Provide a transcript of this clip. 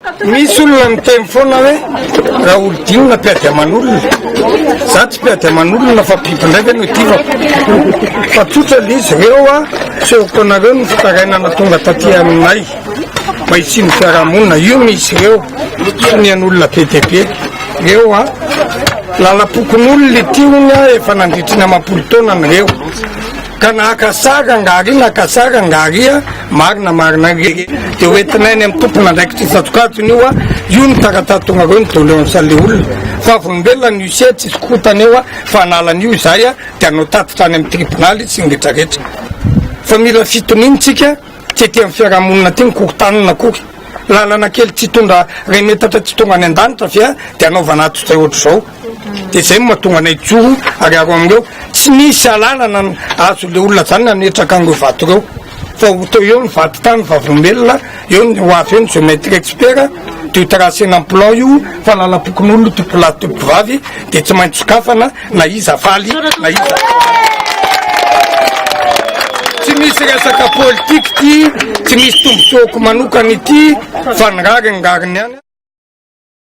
Misy olona miteny foana hoe raha olo dinona mpiady aman'olona, za tsy mpiady aman'olona fa biby ndray ve no tivako fa tsotra l'izy reo a sehoko anareo ny fitarainana tonga taty aminay mba hitsiny fiarahamonina io misy reo sonian'olona be dia be reo a lalapokon'olona le tiony a efa nandritriny amam-polo taona ny reo ka nakasara ngary nakasara ngary a marina re dia hoentinay ny amin'ny tompona ndraikitra isatokatony io a io ny taratatonareo ny doléancean'le olona fa volombelona ny usia tsisy kotany eo a fa analan'io zay a dia anao tatitra any amin'ny tribonaly sy ny retraretra fa mila fitoniny tsika tsy ety amin'ny fiarahamonina ty nykorotanina kory lalana kely tsy tondra ray metatra tsy tonga any an-danitra fia dia anaovanato zay ohatr' zao dia zay mahatonga anay joro ary aro amin'ireo tsy misy alalana azo le olona zany nanetraka an'ireo vato reo fa to eo ny vaty tany vavolombelona eo ny hoavy eo ny géométre expert dia tracena plan io fa lalapokon'olona topolahy topovavy dia tsy maintsy sokafana na iza faly na iza tsy misy resaka politika ty tsy misy tombotsoko manokany ity fa nirary ngariny any